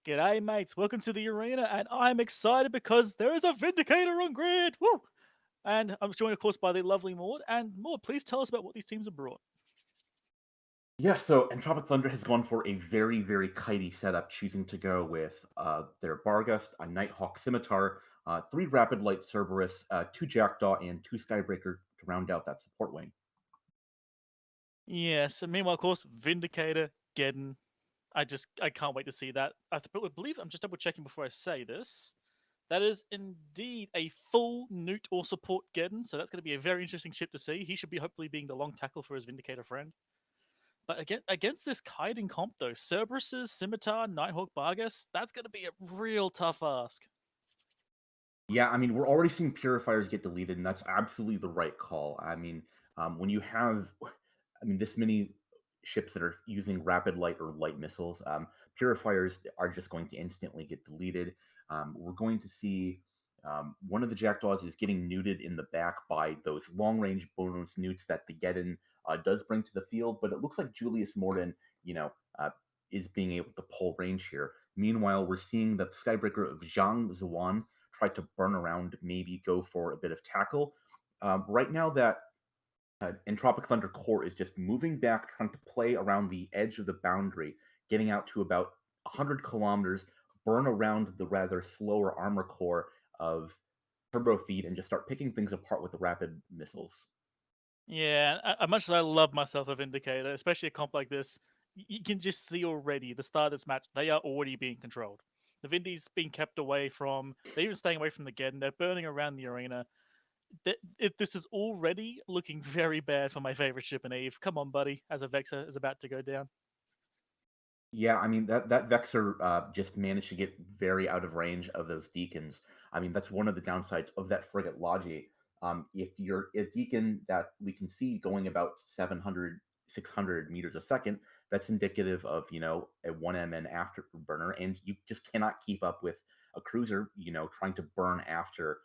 G'day, mates. Welcome to the arena, and I'm excited because there is a Vindicator on grid. Woo! And I'm joined, of course, by the lovely Maud. And Maud, please tell us about what these teams have brought. Yeah, so Entropic Thunder has gone for a very, very kitey setup, choosing to go with their Bargust, a Nighthawk Scimitar, three Rapid Light Cerberus, two Jackdaw, and two Skybreaker to round out that support wing. Yes, and meanwhile, of course, Vindicator, Geddon. I can't wait to see that. Believe I'm just double checking before I say this. That is indeed a full Newt or support Geddon, so that's going to be a very interesting ship to see. He should be hopefully being the long tackle for his Vindicator friend. But against this kiting comp though, Cerberus's Scimitar, Nighthawk, Bargus, that's going to be a real tough ask. Yeah, I mean, we're already seeing Purifiers get deleted, and that's absolutely the right call. I mean, when you have, this many ships that are using Rapid Light or light missiles, Purifiers are just going to instantly get deleted. We're going to see one of the Jackdaws is getting neuted in the back by those long range bonus newts that the Geddon does bring to the field, but it looks like Julius Morden, is being able to pull range here. Meanwhile, we're seeing that the Skybreaker of Zhang Zuan tried to burn around, maybe go for a bit of tackle. Right now, that Entropic Thunder core is just moving back, trying to play around the edge of the boundary, getting out to about 100 kilometers, burn around the rather slower armor core of TurboFeed, and just start picking things apart with the rapid missiles. Yeah, as much as I love myself a Vindicator, especially a comp like this, you can just see already the start of this match, they are already being controlled. The Vindy's being kept away from, they're even staying away from the Geddon, they're burning around the arena. This is already looking very bad for my favorite ship in Eve. Come on, buddy, as a Vexer is about to go down. Yeah, I mean that Vexer just managed to get very out of range of those deacons. I mean that's one of the downsides of that frigate Logi. If you're a deacon that we can see going about 700, 600 meters a second, that's indicative of a 1 MN afterburner, and you just cannot keep up with a cruiser trying to burn after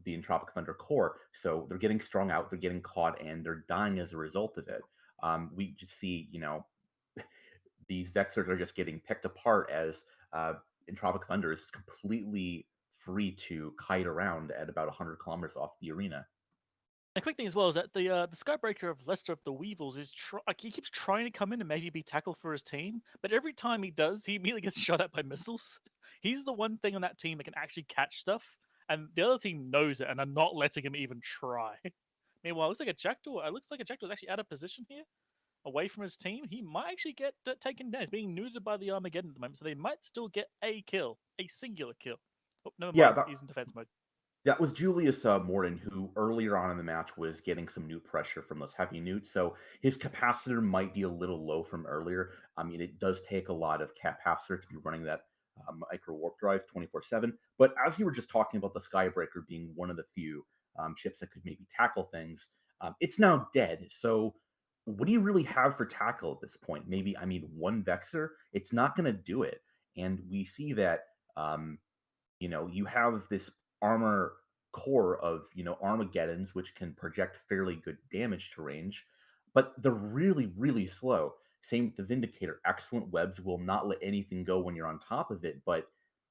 the Entropic Thunder core. So they're getting strung out, they're getting caught, and they're dying as a result of it. We just see these vexers are just getting picked apart as Entropic Thunder is completely free to kite around at about 100 kilometers off the arena. A quick thing as well is that the Skybreaker of Lester of the Weevils is he keeps trying to come in and maybe be tackle for his team, but every time he does, he immediately gets shot at by missiles. He's the one thing on that team that can actually catch stuff, and the other team knows it and are not letting him even try. Meanwhile, it looks like a Jackdaw. It looks like a Jackdaw is actually out of position here, away from his team. He might actually get taken down. He's being neutered by the Armageddon at the moment, so they might still get a kill, a singular kill. Oh, never Yeah, mind. that, He's in defense mode. that was Julius Morden, who earlier on in the match was getting some new pressure from those heavy newts. So his capacitor might be a little low from earlier. I mean, it does take a lot of capacitor to be running that micro warp drive 24/7. But as you were just talking about the Skybreaker being one of the few ships that could maybe tackle things, it's now dead. So what do you really have for tackle at this point? Maybe, I mean, one Vexer, it's not going to do it. And we see that, you have this armor core of, Armageddons, which can project fairly good damage to range, but they're really, really slow. Same with the Vindicator. Excellent webs will not let anything go when you're on top of it, but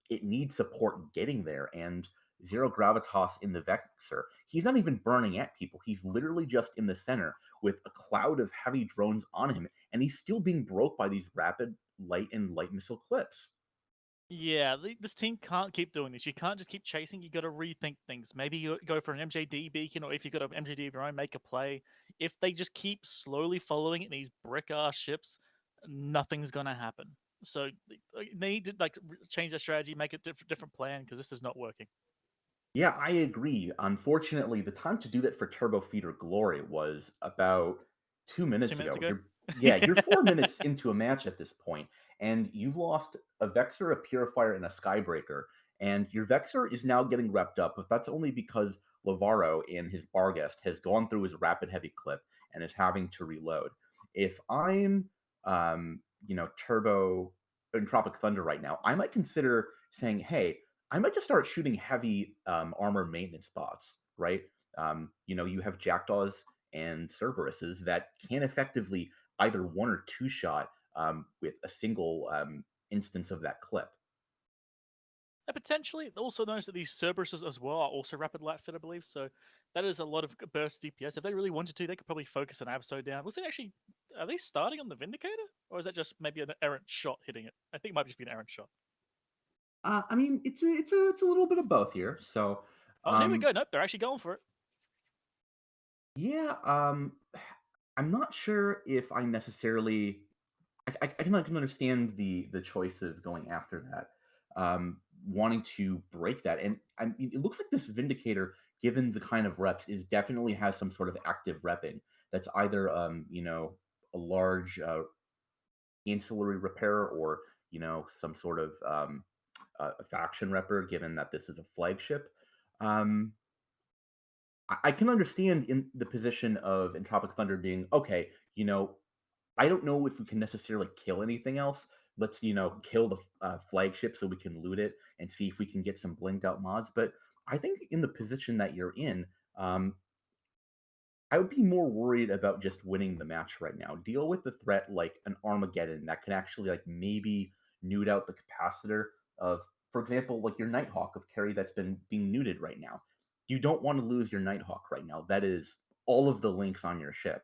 it needs support getting there. And Zero Gravitas in the Vexer, he's not even burning at people. He's literally just in the center with a cloud of heavy drones on him, and he's still being broke by these rapid light and light missile clips. Yeah, this team can't keep doing this. You can't just keep chasing. You got to rethink things. Maybe you go for an MJD beacon, or if you've got an MJD of your own, make a play. If they just keep slowly following these brick ass ships, nothing's gonna happen. So they need to change their strategy, make a different plan because this is not working. Yeah, I agree. Unfortunately, the time to do that for Turbo Feeder Glory was about 2 minutes 2 minutes ago. ago. You're 4 minutes into a match at this point, and you've lost a Vexer, a Purifier, and a Skybreaker, and your Vexer is now getting repped up, but that's only because Lavaro in his Barguest has gone through his rapid heavy clip and is having to reload. If I'm, Turbo Entropic Thunder right now, I might consider saying, hey, I might just start shooting heavy armor maintenance bots, right? You have Jackdaws and Cerberuses that can effectively either one or two shot with a single instance of that clip. And potentially, also notice that these Cerberuses as well are also rapid light fit, I believe. So that is a lot of burst DPS. If they really wanted to, they could probably focus an Abso down. Was it actually? Are they starting on the Vindicator, or is that just maybe an errant shot hitting it? I think it might just be an errant shot. I mean, it's a little bit of both here. So, Oh, here we um, go. Nope, they're actually going for it. yeah, I'm not sure if I necessarily I can understand the choice of going after that, wanting to break that, and I mean, it looks like this Vindicator, given the kind of reps, is definitely has some sort of active repping. That's either a large ancillary repair or some sort of a faction repper, given that this is a flagship. Um, I can understand in the position of Entropic Thunder being okay. I don't know if we can necessarily kill anything else. Let's, kill the flagship so we can loot it and see if we can get some blinked out mods. But I think in the position that you're in, I would be more worried about just winning the match right now. Deal with the threat like an Armageddon that can actually like maybe nude out the capacitor of, for example, like your Nighthawk of carry that's been being nuded right now. You don't want to lose your Nighthawk right now. That is all of the links on your ship.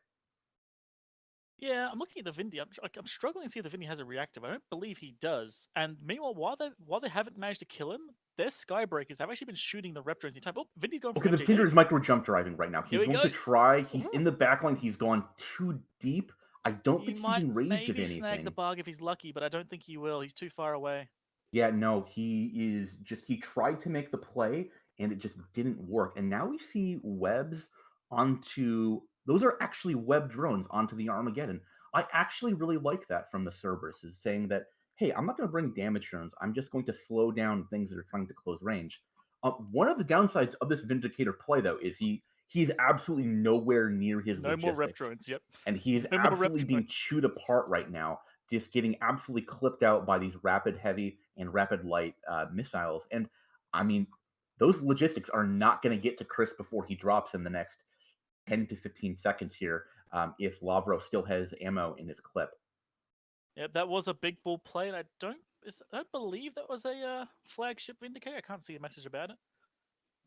Yeah, I'm looking at the Vindy. I'm struggling to see if the Vindy has a reactive. I don't believe he does. And meanwhile, while they haven't managed to kill him, their Skybreakers have actually been shooting the Rep drones the entire time. Oh, Vindy's going for Okay, an the Defender MJD. is micro jump driving right now. Here He's we going go. to try. He's Ooh, in the backline. He's gone too deep. I don't he think he's might in range of maybe snag the anything. bug if he's lucky, but I don't think he will. He's too far away. Yeah, no, he tried to make the play and it just didn't work. And now we see webs onto those are actually web drones onto the Armageddon. I actually really like that from the Cerberus is saying that, hey, I'm not going to bring damage drones. I'm just going to slow down things that are trying to close range. One of the downsides of this Vindicator play, though, is he's absolutely nowhere near his No more Rep logistics, drones. Yep. and he is No more Rep absolutely being drones. chewed apart right now, just getting absolutely clipped out by these rapid heavy and rapid light missiles. And I mean, those logistics are not going to get to Chris before he drops in the next 10 to 15 seconds here, if Lavro still has ammo in his clip. Yeah, that was a big ball play, and I don't believe that was a flagship Vindicator. I can't see a message about it.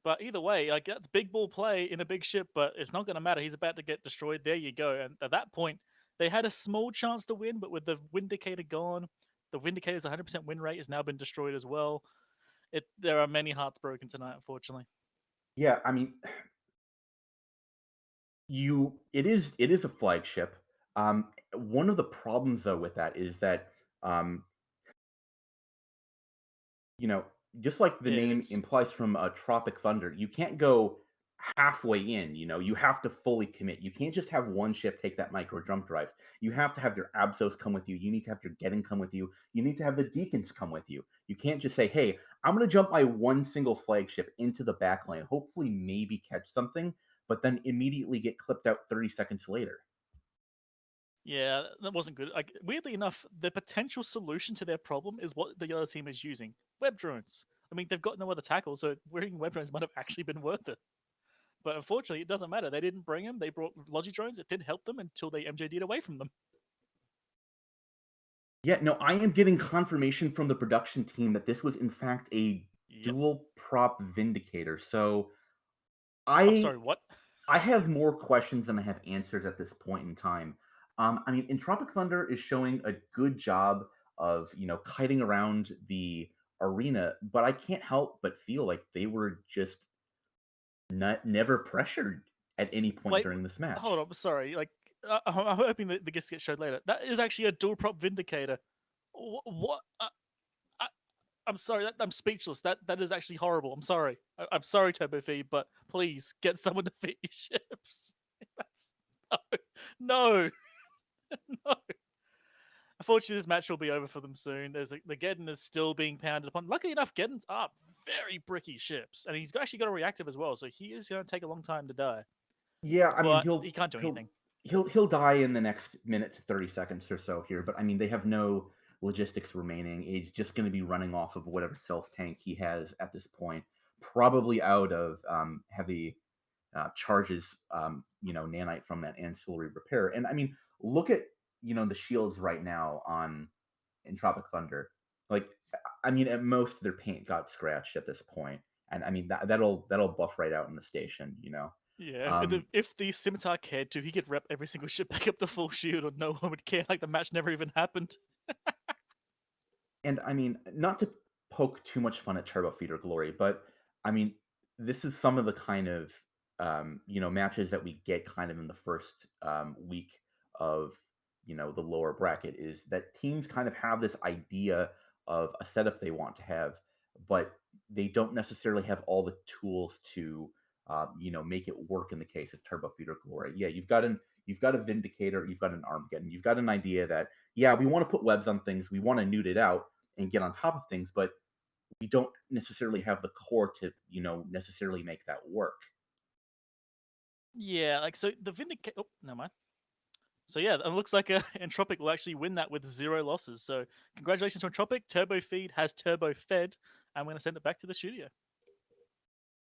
But either way, like that's big ball play in a big ship, but it's not going to matter. He's about to get destroyed. There you go. And at that point, they had a small chance to win, but with the Vindicator gone, the Vindicator's 100% win rate has now been destroyed as well. There are many hearts broken tonight, unfortunately. Yeah, I mean, it is a flagship. One of the problems though with that is that um, you know, just like the Yeah, it name is. implies from Tropic Thunder, you can't go halfway in. You have to fully commit. You can't just have one ship take that micro jump drive. You have to have your Absos come with you. You need to have your Getting come with you. You need to have the Deacons come with you. You can't just say, hey, I'm going to jump my one single flagship into the backline, hopefully, maybe catch something, but then immediately get clipped out 30 seconds later. Yeah, that wasn't good. Like weirdly enough, the potential solution to their problem is what the other team is using: web drones. I mean, they've got no other tackle, so wearing web drones might have actually been worth it. But unfortunately, it doesn't matter. They didn't bring them. They brought Logi drones. It did help them until they MJD'd away from them. Yeah, no, I am getting confirmation from the production team that this was in fact a Yep. dual prop Vindicator. So I'm I sorry, what? I have more questions than I have answers at this point in time. I mean, Entropic Thunder is showing a good job of kiting around the arena, but I can't help but feel like they were just never pressured at any point Wait, during this hold match. on. Sorry. Like, I'm hoping that the gets showed later. That is actually a dual prop Vindicator. What? I, I'm sorry. I'm speechless. That is actually horrible. I'm sorry. I'm sorry, TurboFeed, but please get someone to fit your ships. That's no, no. Unfortunately, this match will be over for them soon. The Geddon is still being pounded upon. Luckily enough, Geddon's up very bricky ships, and he's actually got a reactive as well, so he is going to take a long time to die. Yeah, I mean But he he'll can't do he'll anything. he'll die in the next minute to 30 seconds or so here, but I mean they have no logistics remaining. He's just going to be running off of whatever self tank he has at this point, probably out of heavy charges, nanite from that ancillary repair. And I mean, look at the shields right now on Entropic Thunder. Like, I mean, at most their paint got scratched at this point, and I mean that'll buff right out in the station, you know. Yeah, Um, if the scimitar cared to, he could rep every single ship back up to full shield, and no one would care. Like the match never even happened. And I mean, not to poke too much fun at Turbo Feeder Glory, but I mean, this is some of the kind of matches that we get kind of in the first week of the lower bracket is that teams kind of have this idea of a setup they want to have, but they don't necessarily have all the tools to make it work in the case of Turbo Feeder Glory. Yeah, you've got a Vindicator, you've got an Armageddon, you've got an idea that yeah, we want to put webs on things, we want to newt it out and get on top of things, but we don't necessarily have the core to, necessarily make that work. Yeah, like so the Vindicate. Oh, no mind. So yeah, it looks like Entropic will actually win that with 0 losses. So congratulations to Entropic. Turbo Feed has Turbo Fed. I'm going to send it back to the studio.